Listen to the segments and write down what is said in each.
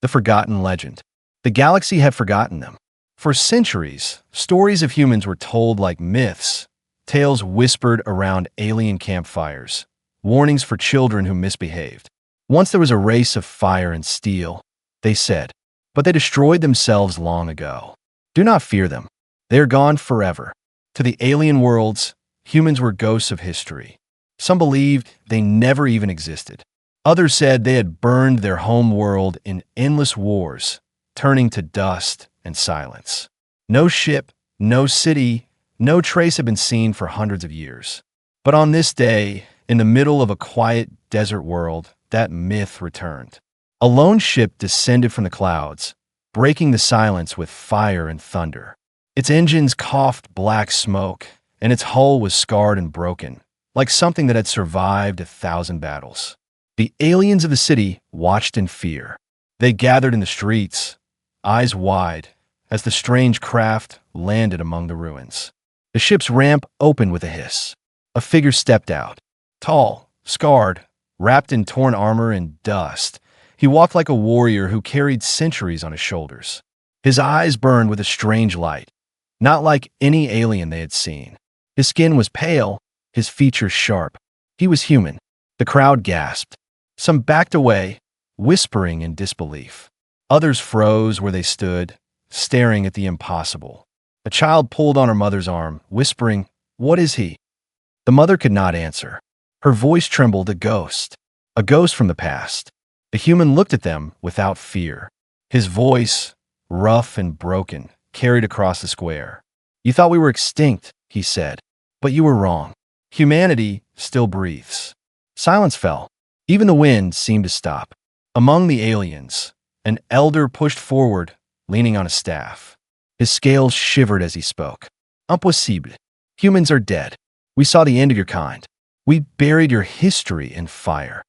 the forgotten legend. The galaxy had forgotten them. For centuries, stories of humans were told like myths, tales whispered around alien campfires, warnings for children who misbehaved. Once there was a race of fire and steel, they said, but they destroyed themselves long ago. Do not fear them. They are gone forever. To the alien worlds, humans were ghosts of history. Some believed they never even existed. Others said they had burned their home world in endless wars, turning to dust and silence. No ship, no city, no trace had been seen for hundreds of years. But on this day, in the middle of a quiet desert world, that myth returned. A lone ship descended from the clouds, breaking the silence with fire and thunder. Its engines coughed black smoke, and its hull was scarred and broken, like something that had survived 1,000 battles. The aliens of the city watched in fear. They gathered in the streets, eyes wide, as the strange craft landed among the ruins. The ship's ramp opened with a hiss. A figure stepped out. Tall, scarred, wrapped in torn armor and dust, he walked like a warrior who carried centuries on his shoulders. His eyes burned with a strange light, not like any alien they had seen. His skin was pale, his features sharp. He was human. The crowd gasped. Some backed away, whispering in disbelief. Others froze where they stood, staring at the impossible. A child pulled on her mother's arm, whispering, "What is he?" The mother could not answer. Her voice trembled, a ghost from the past. The human looked at them without fear. His voice, rough and broken, carried across the square. "You thought we were extinct," he said, "but you were wrong. Humanity still breathes." Silence fell. Even the wind seemed to stop. Among the aliens, an elder pushed forward, leaning on a staff. His scales shivered as he spoke. "Impossible. Humans are dead. We saw the end of your kind. We buried your history in fire."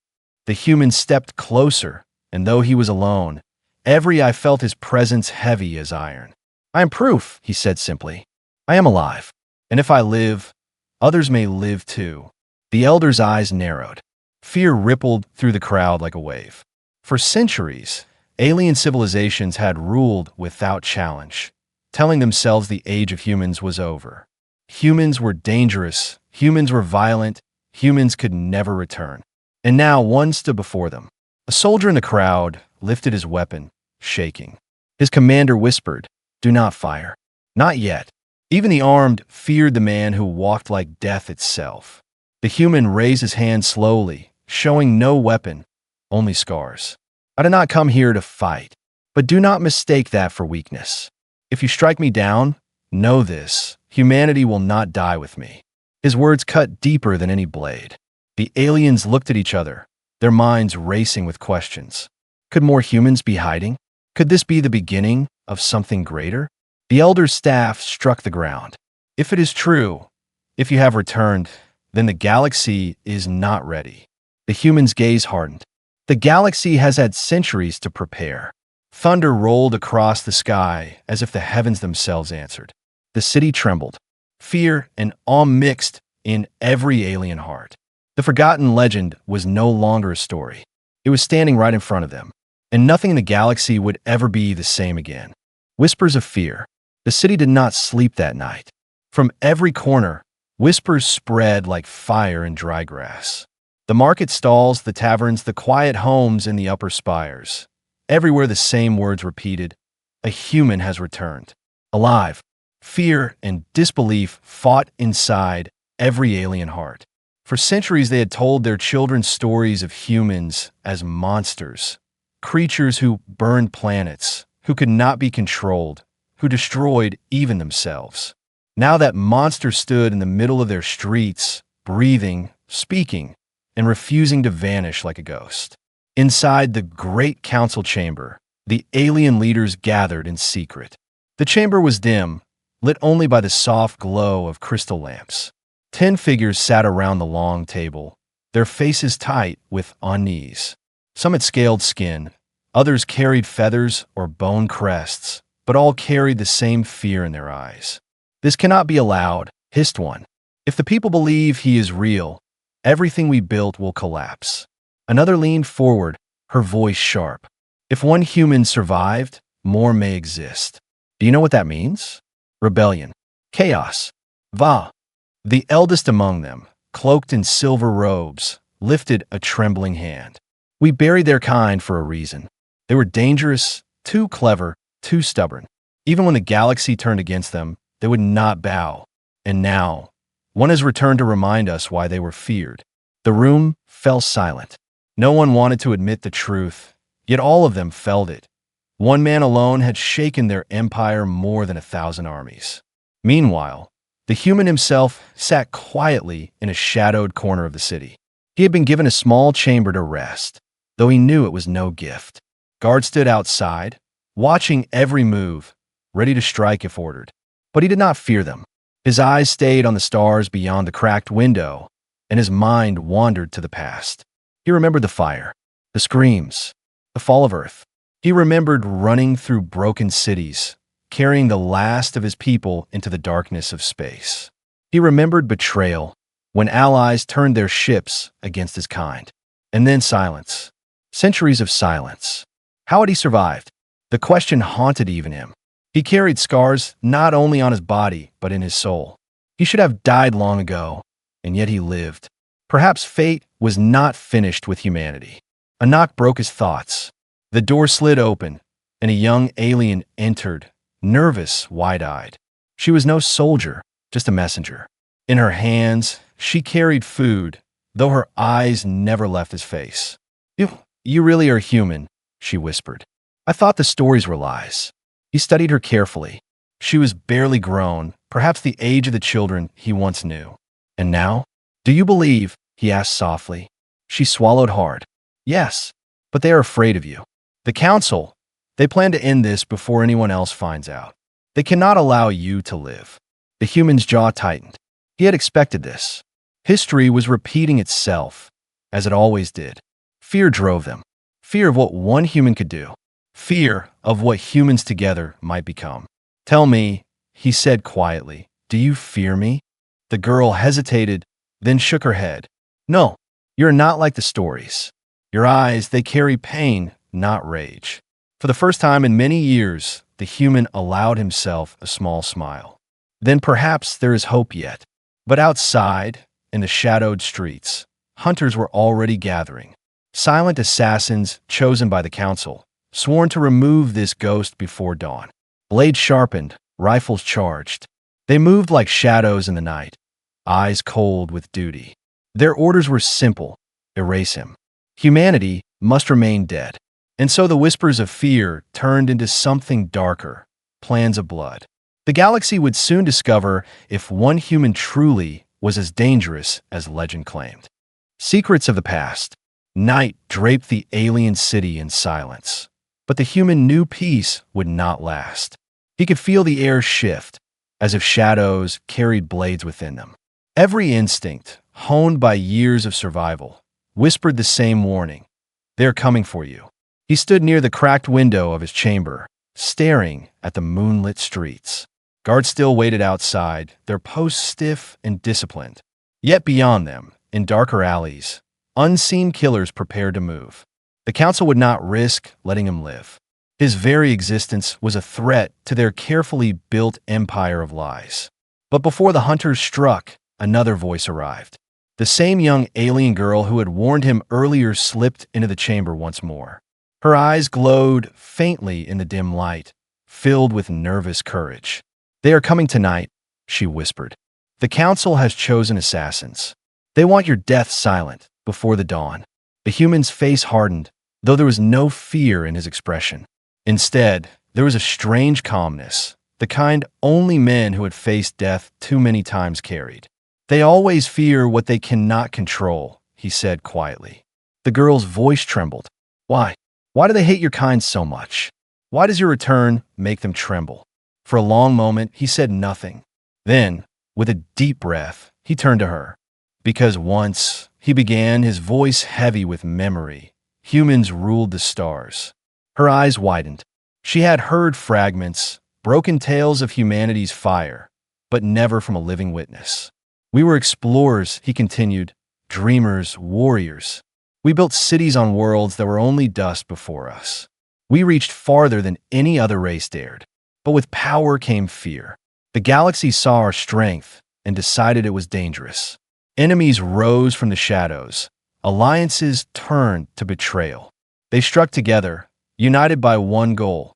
The human stepped closer, and though he was alone, every eye felt his presence heavy as iron. "I am proof," he said simply. "I am alive. And if I live, others may live too." The elder's eyes narrowed. Fear rippled through the crowd like a wave. For centuries, alien civilizations had ruled without challenge, telling themselves the age of humans was over. Humans were dangerous, humans were violent, humans could never return. And now one stood before them. A soldier in the crowd lifted his weapon, shaking. His commander whispered, "Do not fire. Not yet." Even the armed feared the man who walked like death itself. The human raised his hand slowly, showing no weapon, only scars. "I did not come here to fight, but do not mistake that for weakness. If you strike me down, know this, humanity will not die with me." His words cut deeper than any blade. The aliens looked at each other, their minds racing with questions. Could more humans be hiding? Could this be the beginning of something greater? The elder's staff struck the ground. "If it is true, if you have returned, then the galaxy is not ready." The human's gaze hardened. The galaxy has had centuries to prepare. Thunder rolled across the sky as if the heavens themselves answered. The city trembled. Fear and awe mixed in every alien heart. The forgotten legend was no longer a story. It was standing right in front of them, and nothing in the galaxy would ever be the same again. Whispers of fear. The city did not sleep that night. From every corner, whispers spread like fire in dry grass. The market stalls, the taverns, the quiet homes in the upper spires. Everywhere the same words repeated, "A human has returned. Alive." Fear and disbelief fought inside every alien heart. For centuries they had told their children stories of humans as monsters, creatures who burned planets, who could not be controlled, who destroyed even themselves. Now that monster stood in the middle of their streets, breathing, speaking, and refusing to vanish like a ghost. Inside the great council chamber, the alien leaders gathered in secret. The chamber was dim, lit only by the soft glow of crystal lamps. 10 figures sat around the long table, their faces tight with unease. Some had scaled skin, others carried feathers or bone crests, but all carried the same fear in their eyes. "This cannot be allowed," hissed one. "If the people believe he is real, everything we built will collapse." Another leaned forward, her voice sharp. If one human survived, more may exist. Do you know what that means? Rebellion. Chaos. Va. The eldest among them, cloaked in silver robes, lifted a trembling hand. We buried their kind for a reason. They were dangerous, too clever, too stubborn. Even when the galaxy turned against them, they would not bow. And now, one has returned to remind us why they were feared. The room fell silent. No one wanted to admit the truth, yet all of them felt it. One man alone had shaken their empire more than 1,000 armies. Meanwhile, the human himself sat quietly in a shadowed corner of the city. He had been given a small chamber to rest, though he knew it was no gift. Guards stood outside, watching every move, ready to strike if ordered. But he did not fear them. His eyes stayed on the stars beyond the cracked window, and his mind wandered to the past. He remembered the fire, the screams, the fall of Earth. He remembered running through broken cities, carrying the last of his people into the darkness of space. He remembered betrayal, when allies turned their ships against his kind. And then silence. Centuries of silence. How had he survived? The question haunted even him. He carried scars not only on his body, but in his soul. He should have died long ago, and yet he lived. Perhaps fate was not finished with humanity. A knock broke his thoughts. The door slid open, and a young alien entered, nervous, wide-eyed. She was no soldier, just a messenger. In her hands, she carried food, though her eyes never left his face. You really are human," she whispered. "I thought the stories were lies." He studied her carefully. She was barely grown, perhaps the age of the children he once knew. "And now? Do you believe?" he asked softly. She swallowed hard. "Yes, but they are afraid of you. The Council, they plan to end this before anyone else finds out. They cannot allow you to live." The human's jaw tightened. He had expected this. History was repeating itself, as it always did. Fear drove them. Fear of what one human could do. Fear of what humans together might become. "Tell me," he said quietly, "do you fear me?" The girl hesitated, then shook her head. "No, you're not like the stories. Your eyes, they carry pain, not rage." For the first time in many years, the human allowed himself a small smile. "Then perhaps there is hope yet." But outside, in the shadowed streets, hunters were already gathering. Silent assassins chosen by the Council, sworn to remove this ghost before dawn. Blades sharpened, rifles charged. They moved like shadows in the night, eyes cold with duty. Their orders were simple: erase him. Humanity must remain dead. And so the whispers of fear turned into something darker, plans of blood. The galaxy would soon discover if one human truly was as dangerous as legend claimed. Secrets of the past. Night draped the alien city in silence. But the human knew peace would not last. He could feel the air shift, as if shadows carried blades within them. Every instinct, honed by years of survival, whispered the same warning: "They're coming for you." He stood near the cracked window of his chamber, staring at the moonlit streets. Guards still waited outside, their posts stiff and disciplined. Yet beyond them, in darker alleys, unseen killers prepared to move. The Council would not risk letting him live. His very existence was a threat to their carefully built empire of lies. But before the hunters struck, another voice arrived. The same young alien girl who had warned him earlier slipped into the chamber once more. Her eyes glowed faintly in the dim light, filled with nervous courage. "They are coming tonight," she whispered. "The Council has chosen assassins. They want your death silent, before the dawn." The human's face hardened, though there was no fear in his expression. Instead, there was a strange calmness, the kind only men who had faced death too many times carried. "They always fear what they cannot control," he said quietly. The girl's voice trembled. "Why? Why do they hate your kind so much? Why does your return make them tremble?" For a long moment, he said nothing. Then, with a deep breath, he turned to her. "Because once," he began, his voice heavy with memory, "humans ruled the stars." Her eyes widened. She had heard fragments, broken tales of humanity's fire, but never from a living witness. "We were explorers," he continued, "dreamers, warriors. We built cities on worlds that were only dust before us. We reached farther than any other race dared. But with power came fear. The galaxy saw our strength and decided it was dangerous. Enemies rose from the shadows. Alliances turned to betrayal. They struck together, united by one goal: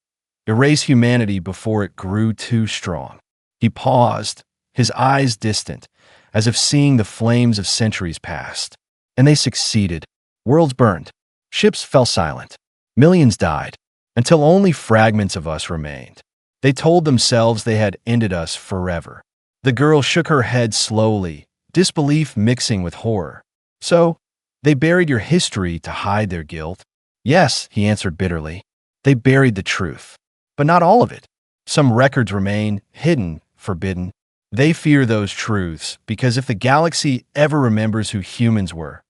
erase humanity before it grew too strong. He paused, his eyes distant, as if seeing the flames of centuries past. And they succeeded. Worlds burned. Ships fell silent. Millions died, until only fragments of us remained. They told themselves they had ended us forever. The girl shook her head slowly, disbelief mixing with horror. So, they buried your history to hide their guilt? Yes, he answered bitterly. They buried the truth. But not all of it. Some records remain hidden, forbidden. They fear those truths because if the galaxy ever remembers who humans were,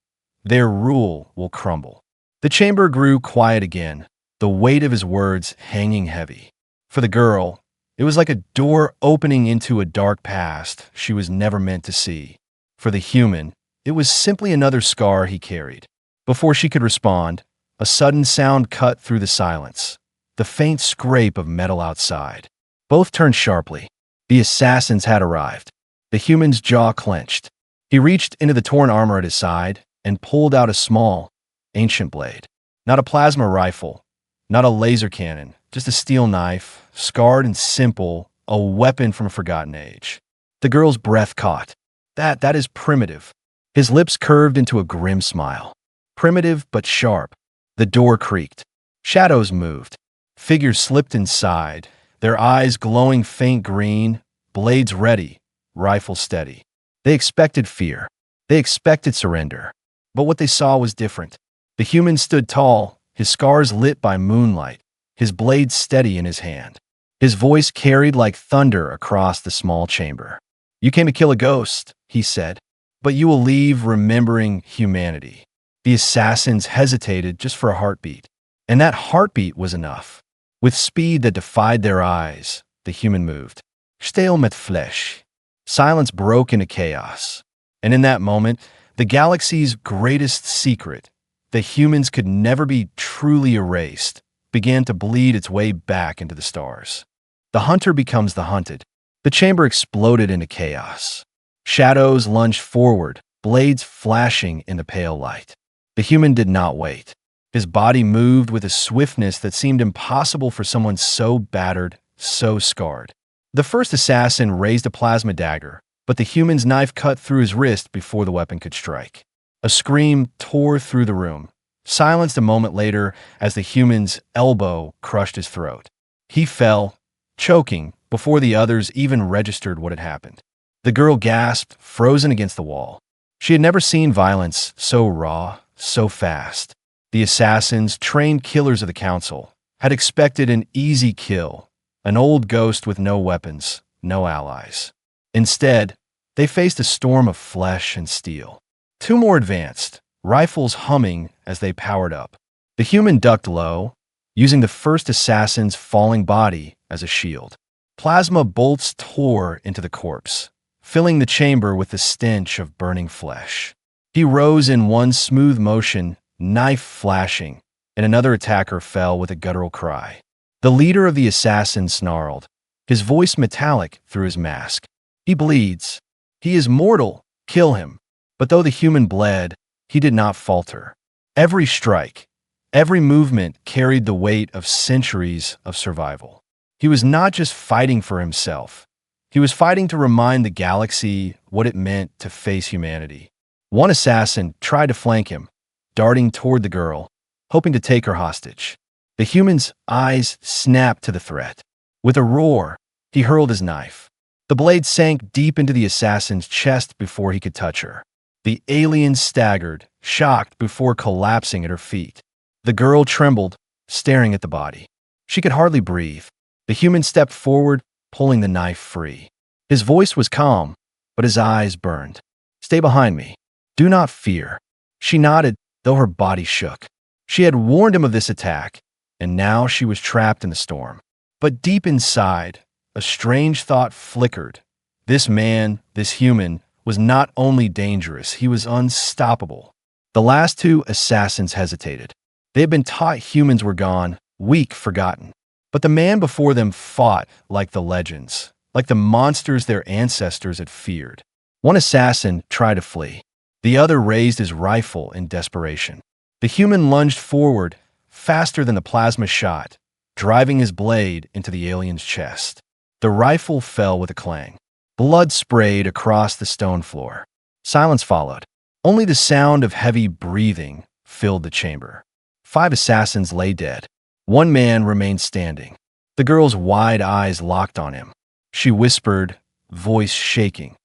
their rule will crumble. The chamber grew quiet again, the weight of his words hanging heavy. For the girl, it was like a door opening into a dark past she was never meant to see. For the human, it was simply another scar he carried. Before she could respond, a sudden sound cut through the silence, the faint scrape of metal outside. Both turned sharply. The assassins had arrived. The human's jaw clenched. He reached into the torn armor at his side and pulled out a small, ancient blade. Not a plasma rifle, not a laser cannon, just a steel knife, scarred and simple, a weapon from a forgotten age. The girl's breath caught. That is primitive. His lips curved into a grim smile. Primitive but sharp. The door creaked. Shadows moved. Figures slipped inside, their eyes glowing faint green, blades ready, rifles steady. They expected fear. They expected surrender. But what they saw was different. The human stood tall, his scars lit by moonlight, his blade steady in his hand. His voice carried like thunder across the small chamber. "You came to kill a ghost," he said, "but you will leave remembering humanity." The assassins hesitated just for a heartbeat, and that heartbeat was enough. With speed that defied their eyes, the human moved. Still met flesh. Silence broke into chaos. And in that moment, the galaxy's greatest secret, that humans could never be truly erased, began to bleed its way back into the stars. The hunter becomes the hunted. The chamber exploded into chaos. Shadows lunged forward, blades flashing in the pale light. The human did not wait. His body moved with a swiftness that seemed impossible for someone so battered, so scarred. The first assassin raised a plasma dagger, but the human's knife cut through his wrist before the weapon could strike. A scream tore through the room, silenced a moment later as the human's elbow crushed his throat. He fell, choking, before the others even registered what had happened. The girl gasped, frozen against the wall. She had never seen violence so raw, so fast. The assassins, trained killers of the council, had expected an easy kill, an old ghost with no weapons, no allies. Instead, they faced a storm of flesh and steel. Two more advanced, rifles humming as they powered up. The human ducked low, using the first assassin's falling body as a shield. Plasma bolts tore into the corpse, filling the chamber with the stench of burning flesh. He rose in one smooth motion, knife flashing, and another attacker fell with a guttural cry. The leader of the assassins snarled, his voice metallic through his mask. "He bleeds. He is mortal. Kill him." But though the human bled, he did not falter. Every strike, every movement carried the weight of centuries of survival. He was not just fighting for himself. He was fighting to remind the galaxy what it meant to face humanity. One assassin tried to flank him, darting toward the girl, hoping to take her hostage. The human's eyes snapped to the threat. With a roar, he hurled his knife. The blade sank deep into the assassin's chest before he could touch her. The alien staggered, shocked before collapsing at her feet. The girl trembled, staring at the body. She could hardly breathe. The human stepped forward, pulling the knife free. His voice was calm, but his eyes burned. "Stay behind me. Do not fear." She nodded, though her body shook. She had warned him of this attack, and now she was trapped in the storm. But deep inside, a strange thought flickered. This man, this human, was not only dangerous, he was unstoppable. The last two assassins hesitated. They had been taught humans were gone, weak, forgotten. But the man before them fought like the legends, like the monsters their ancestors had feared. One assassin tried to flee. The other raised his rifle in desperation. The human lunged forward, faster than the plasma shot, driving his blade into the alien's chest. The rifle fell with a clang. Blood sprayed across the stone floor. Silence followed. Only the sound of heavy breathing filled the chamber. 5 assassins lay dead. One man remained standing. The girl's wide eyes locked on him. She whispered, voice shaking,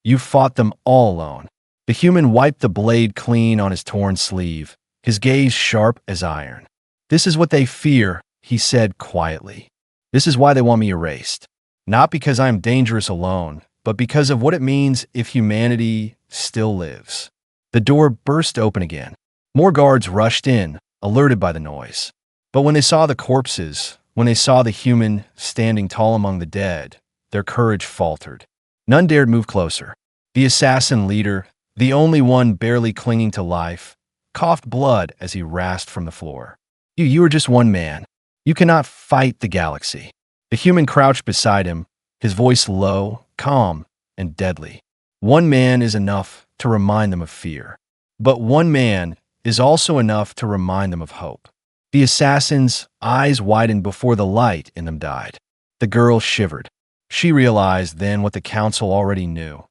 "You fought them all alone." The human wiped the blade clean on his torn sleeve, his gaze sharp as iron. "This is what they fear," he said quietly. "This is why they want me erased. Not because I am dangerous alone, but because of what it means if humanity still lives." The door burst open again. More guards rushed in, alerted by the noise. But when they saw the corpses, when they saw the human standing tall among the dead, their courage faltered. None dared move closer. The assassin leader, the only one barely clinging to life, coughed blood as he rasped from the floor. You are just one man. You cannot fight the galaxy." The human crouched beside him, his voice low, calm, and deadly. "One man is enough to remind them of fear. But one man is also enough to remind them of hope." The assassin's eyes widened before the light in them died. The girl shivered. She realized then what the council already knew.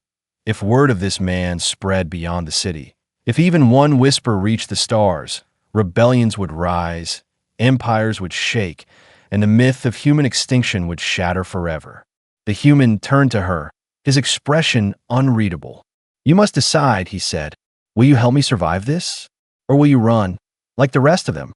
If word of this man spread beyond the city, if even one whisper reached the stars, rebellions would rise, empires would shake, and the myth of human extinction would shatter forever. The human turned to her, his expression unreadable. "You must decide," he said. "Will you help me survive this? Or will you run, like the rest of them?"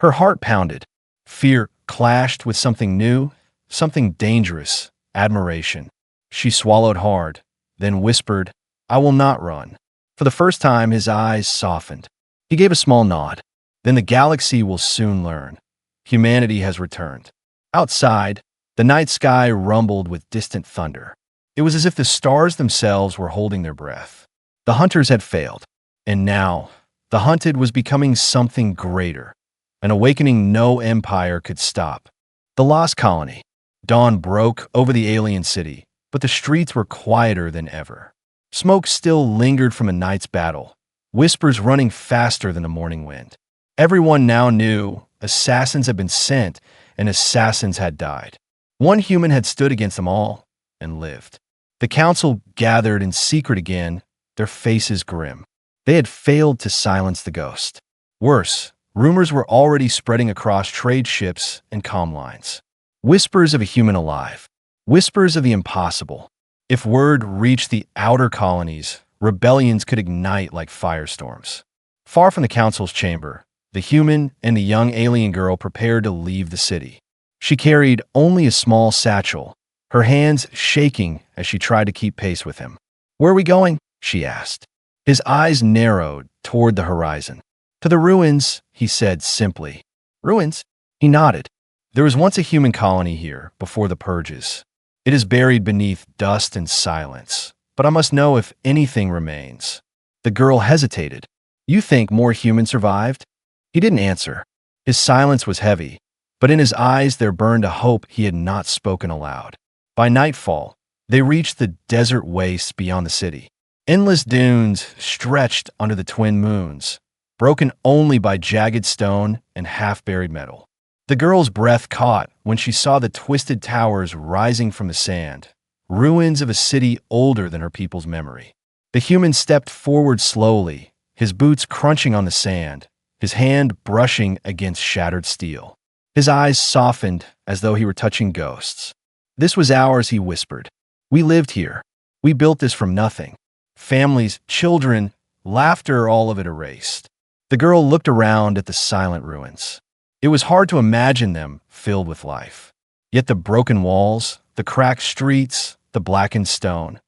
Her heart pounded. Fear clashed with something new, something dangerous, admiration. She swallowed hard, then whispered, "I will not run." For the first time, his eyes softened. He gave a small nod. "Then the galaxy will soon learn. Humanity has returned." Outside, the night sky rumbled with distant thunder. It was as if the stars themselves were holding their breath. The hunters had failed, and now the hunted was becoming something greater, an awakening no empire could stop. The lost colony. Dawn broke over the alien city, but the streets were quieter than ever. Smoke still lingered from a night's battle, whispers running faster than the morning wind. Everyone now knew assassins had been sent and assassins had died. One human had stood against them all and lived. The council gathered in secret again, their faces grim. They had failed to silence the ghost. Worse, rumors were already spreading across trade ships and comm lines. Whispers of a human alive. Whispers of the impossible. If word reached the outer colonies, rebellions could ignite like firestorms. Far from the council's chamber, the human and the young alien girl prepared to leave the city. She carried only a small satchel, her hands shaking as she tried to keep pace with him. "Where are we going?" she asked. His eyes narrowed toward the horizon. "To the ruins," he said simply. "Ruins?" He nodded. "There was once a human colony here, before the purges. It is buried beneath dust and silence, but I must know if anything remains." The girl hesitated. "You think more humans survived?" He didn't answer. His silence was heavy, but in his eyes there burned a hope he had not spoken aloud. By nightfall, they reached the desert wastes beyond the city. Endless dunes stretched under the twin moons, broken only by jagged stone and half-buried metal. The girl's breath caught when she saw the twisted towers rising from the sand, ruins of a city older than her people's memory. The human stepped forward slowly, his boots crunching on the sand, his hand brushing against shattered steel. His eyes softened as though he were touching ghosts. "This was ours," he whispered. "We lived here. We built this from nothing. Families, children, laughter, all of it erased." The girl looked around at the silent ruins. It was hard to imagine them filled with life. Yet the broken walls, the cracked streets, the blackened stone,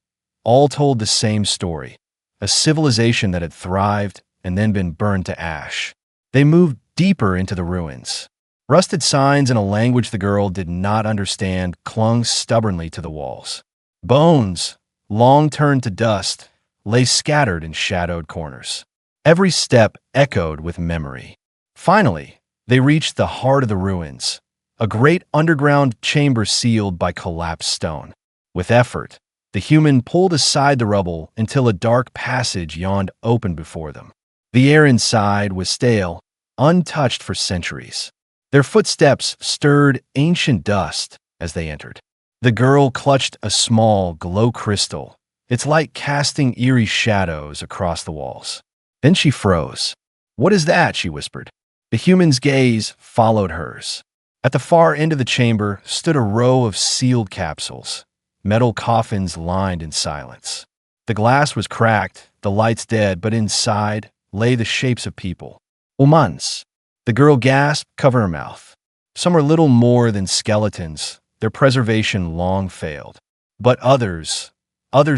all told the same story, a civilization that had thrived and then been burned to ash. They moved deeper into the ruins. Rusted signs in a language the girl did not understand clung stubbornly to the walls. Bones, long turned to dust, lay scattered in shadowed corners. Every step echoed with memory. Finally, They reached the heart of the ruins, a great underground chamber sealed by collapsed stone. With effort, the human pulled aside the rubble until a dark passage yawned open before them. The air inside was stale, untouched for centuries. Their footsteps stirred ancient dust as they entered. The girl clutched a small glow crystal, its light casting eerie shadows across the walls. Then she froze. "What is that?" she whispered. The human's gaze followed hers. At the far end of the chamber stood a row of sealed capsules, metal coffins lined in silence. The glass was cracked, the lights dead, but inside lay the shapes of people. Humans. The girl gasped, covering her mouth. Some were little more than skeletons, their preservation long failed. But others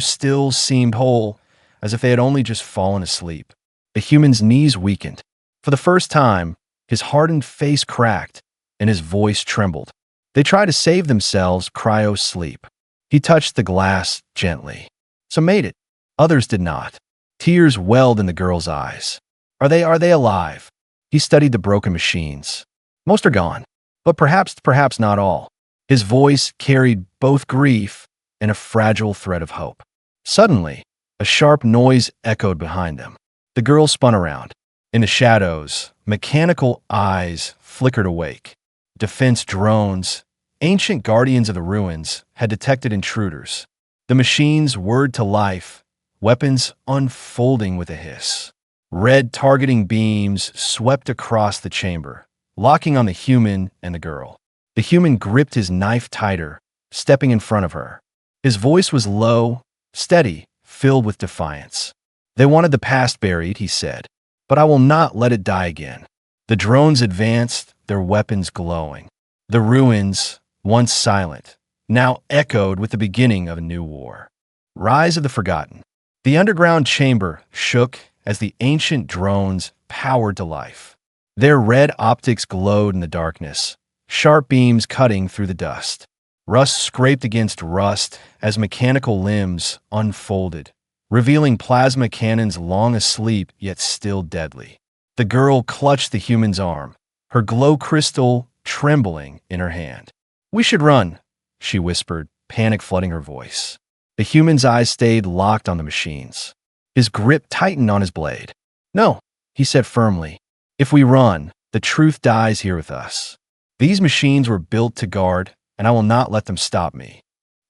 still seemed whole, as if they had only just fallen asleep. The human's knees weakened. For the first time, his hardened face cracked, and his voice trembled. They tried to save themselves cryo-sleep. He touched the glass gently. Some made it. Others did not. Tears welled in the girl's eyes. Are they alive? He studied the broken machines. Most are gone, but perhaps not all. His voice carried both grief and a fragile thread of hope. Suddenly, a sharp noise echoed behind them. The girl spun around. In the shadows, mechanical eyes flickered awake. Defense drones, ancient guardians of the ruins, had detected intruders. The machines whirred to life, weapons unfolding with a hiss. Red targeting beams swept across the chamber, locking on the human and the girl. The human gripped his knife tighter, stepping in front of her. His voice was low, steady, filled with defiance. "They wanted the past buried," he said, "but I will not let it die again." The drones advanced, their weapons glowing. The ruins, once silent, now echoed with the beginning of a new war. Rise of the Forgotten. The underground chamber shook as the ancient drones powered to life. Their red optics glowed in the darkness, sharp beams cutting through the dust. Rust scraped against rust as mechanical limbs unfolded, revealing plasma cannons long asleep yet still deadly. The girl clutched the human's arm, her glow crystal trembling in her hand. "We should run," she whispered, panic flooding her voice. The human's eyes stayed locked on the machines. His grip tightened on his blade. "No," he said firmly. "If we run, the truth dies here with us. These machines were built to guard, and I will not let them stop me."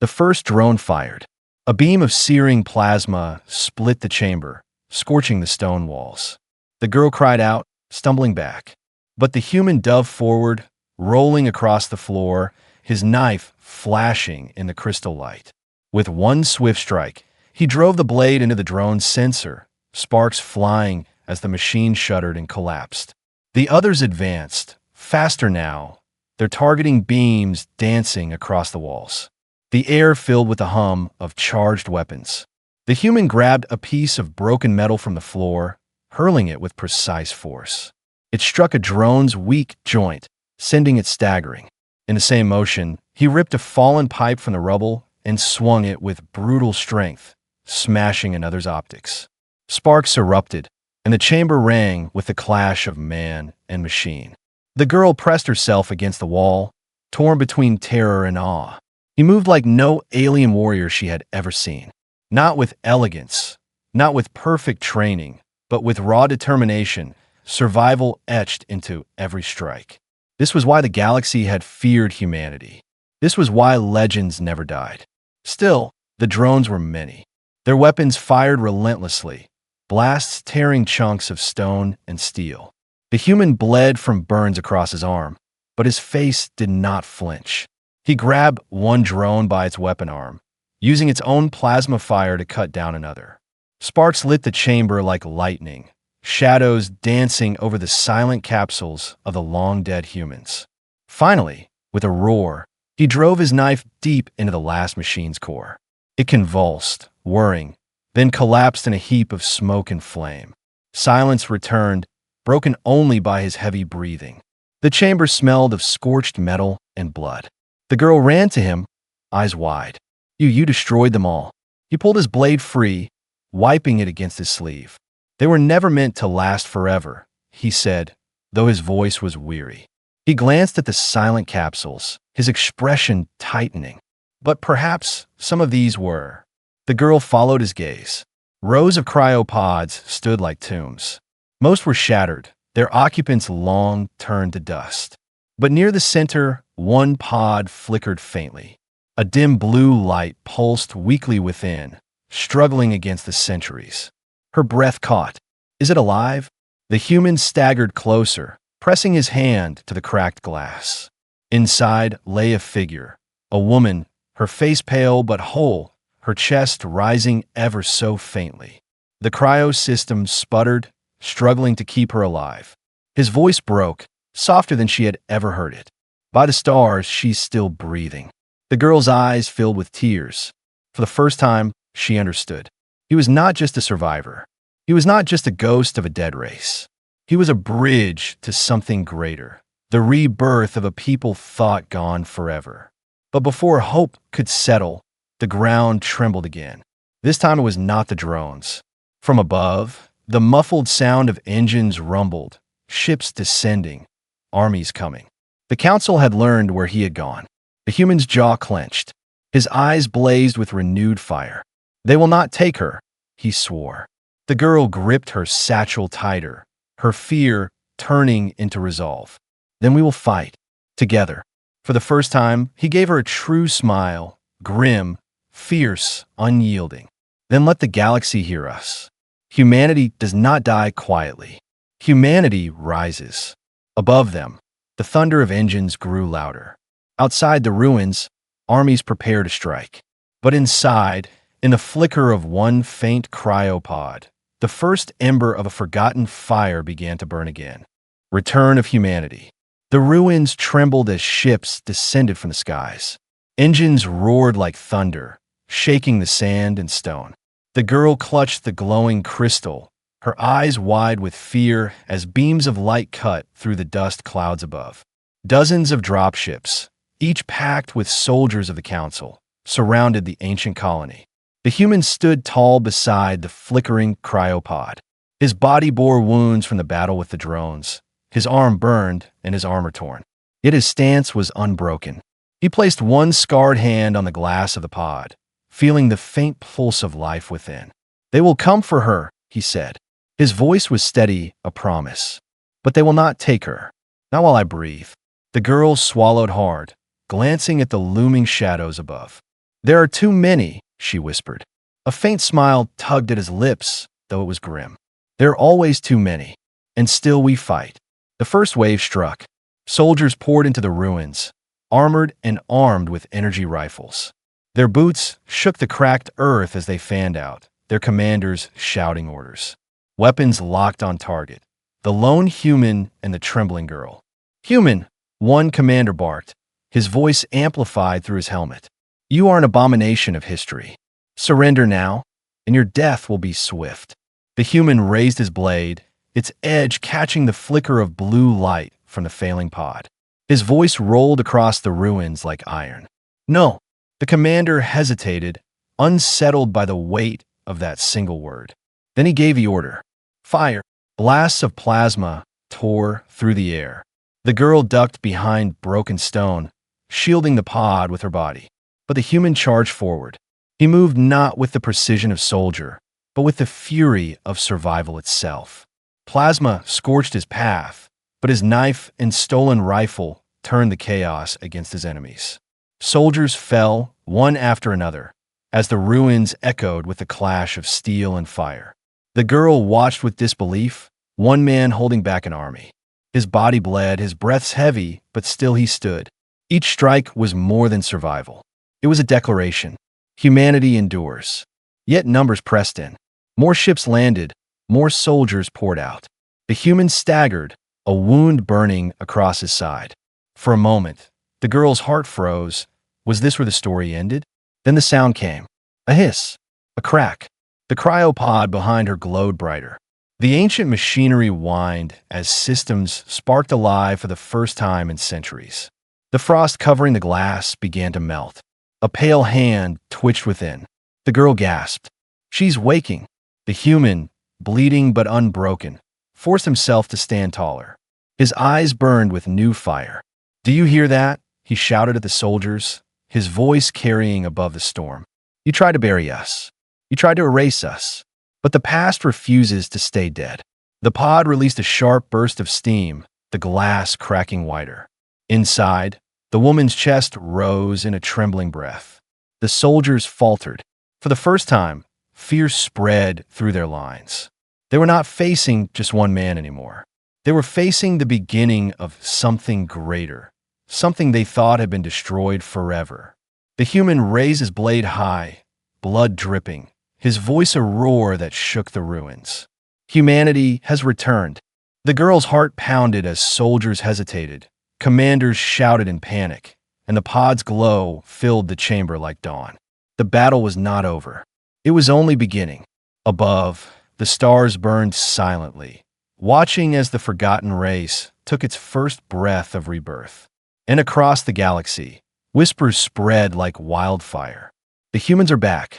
The first drone fired. A beam of searing plasma split the chamber, scorching the stone walls. The girl cried out, stumbling back. But the human dove forward, rolling across the floor, his knife flashing in the crystal light. With one swift strike, he drove the blade into the drone's sensor, sparks flying as the machine shuddered and collapsed. The others advanced, faster now, their targeting beams dancing across the walls. The air filled with the hum of charged weapons. The human grabbed a piece of broken metal from the floor, hurling it with precise force. It struck a drone's weak joint, sending it staggering. In the same motion, he ripped a fallen pipe from the rubble and swung it with brutal strength, smashing another's optics. Sparks erupted, and the chamber rang with the clash of man and machine. The girl pressed herself against the wall, torn between terror and awe. He moved like no alien warrior she had ever seen. Not with elegance, not with perfect training, but with raw determination, survival etched into every strike. This was why the galaxy had feared humanity. This was why legends never died. Still, the drones were many. Their weapons fired relentlessly, blasts tearing chunks of stone and steel. The human bled from burns across his arm, but his face did not flinch. He grabbed one drone by its weapon arm, using its own plasma fire to cut down another. Sparks lit the chamber like lightning, shadows dancing over the silent capsules of the long-dead humans. Finally, with a roar, he drove his knife deep into the last machine's core. It convulsed, whirring, then collapsed in a heap of smoke and flame. Silence returned, broken only by his heavy breathing. The chamber smelled of scorched metal and blood. The girl ran to him, eyes wide. You destroyed them all." He pulled his blade free, wiping it against his sleeve. "They were never meant to last forever," he said, though his voice was weary. He glanced at the silent capsules, his expression tightening. But perhaps some of these were. The girl followed his gaze. Rows of cryopods stood like tombs. Most were shattered, their occupants long turned to dust. But near the center, one pod flickered faintly. A dim blue light pulsed weakly within, struggling against the centuries. Her breath caught. Is it alive? The human staggered closer, pressing his hand to the cracked glass. Inside lay a figure, a woman, her face pale but whole, her chest rising ever so faintly. The cryo system sputtered, struggling to keep her alive. His voice broke, softer than she had ever heard it. By the stars, she's still breathing. The girl's eyes filled with tears. For the first time, she understood. He was not just a survivor. He was not just a ghost of a dead race. He was a bridge to something greater, the rebirth of a people thought gone forever. But before hope could settle, the ground trembled again. This time it was not the drones. From above, the muffled sound of engines rumbled, ships descending, armies coming. The council had learned where he had gone. The human's jaw clenched. His eyes blazed with renewed fire. They will not take her, he swore. The girl gripped her satchel tighter, her fear turning into resolve. Then we will fight, together. For the first time, he gave her a true smile, grim, fierce, unyielding. Then let the galaxy hear us. Humanity does not die quietly. Humanity rises. Above them, the thunder of engines grew louder. Outside the ruins, armies prepare to strike. But inside, in the flicker of one faint cryopod, the first ember of a forgotten fire began to burn again. Return of humanity. The ruins trembled as ships descended from the skies. Engines roared like thunder, shaking the sand and stone. The girl clutched the glowing crystal, her eyes wide with fear as beams of light cut through the dust clouds above. Dozens of dropships, each packed with soldiers of the council, surrounded the ancient colony. The human stood tall beside the flickering cryopod. His body bore wounds from the battle with the drones. His arm burned and his armor torn. Yet his stance was unbroken. He placed one scarred hand on the glass of the pod, feeling the faint pulse of life within. They will come for her, he said. His voice was steady, a promise. But they will not take her. Not while I breathe. The girl swallowed hard, glancing at the looming shadows above. There are too many, she whispered. A faint smile tugged at his lips, though it was grim. There are always too many, and still we fight. The first wave struck. Soldiers poured into the ruins, armored and armed with energy rifles. Their boots shook the cracked earth as they fanned out, their commanders shouting orders. Weapons locked on target. The lone human and the trembling girl. Human, one commander barked, his voice amplified through his helmet. You are an abomination of history. Surrender now, and your death will be swift. The human raised his blade, its edge catching the flicker of blue light from the failing pod. His voice rolled across the ruins like iron. No, the commander hesitated, unsettled by the weight of that single word. Then he gave the order. Fire. Blasts of plasma tore through the air. The girl ducked behind broken stone, shielding the pod with her body. But the human charged forward. He moved not with the precision of soldier, but with the fury of survival itself. Plasma scorched his path, but his knife and stolen rifle turned the chaos against his enemies. Soldiers fell, one after another, as the ruins echoed with the clash of steel and fire. The girl watched with disbelief, one man holding back an army. His body bled, his breaths heavy, but still he stood. Each strike was more than survival. It was a declaration. Humanity endures. Yet numbers pressed in. More ships landed, more soldiers poured out. The human staggered, a wound burning across his side. For a moment, the girl's heart froze. Was this where the story ended? Then the sound came. A hiss. A crack. The cryopod behind her glowed brighter. The ancient machinery whined as systems sparked alive for the first time in centuries. The frost covering the glass began to melt. A pale hand twitched within. The girl gasped. She's waking. The human, bleeding but unbroken, forced himself to stand taller. His eyes burned with new fire. "Do you hear that?" he shouted at the soldiers, his voice carrying above the storm. "You tried to bury us. You tried to erase us. But the past refuses to stay dead." The pod released a sharp burst of steam, the glass cracking wider. Inside, the woman's chest rose in a trembling breath. The soldiers faltered. For the first time, fear spread through their lines. They were not facing just one man anymore. They were facing the beginning of something greater, something they thought had been destroyed forever. The human raised his blade high, blood dripping, his voice a roar that shook the ruins. Humanity has returned. The girl's heart pounded as soldiers hesitated. Commanders shouted in panic, and the pod's glow filled the chamber like dawn. The battle was not over. It was only beginning. Above, the stars burned silently, watching as the forgotten race took its first breath of rebirth. And across the galaxy, whispers spread like wildfire. The humans are back.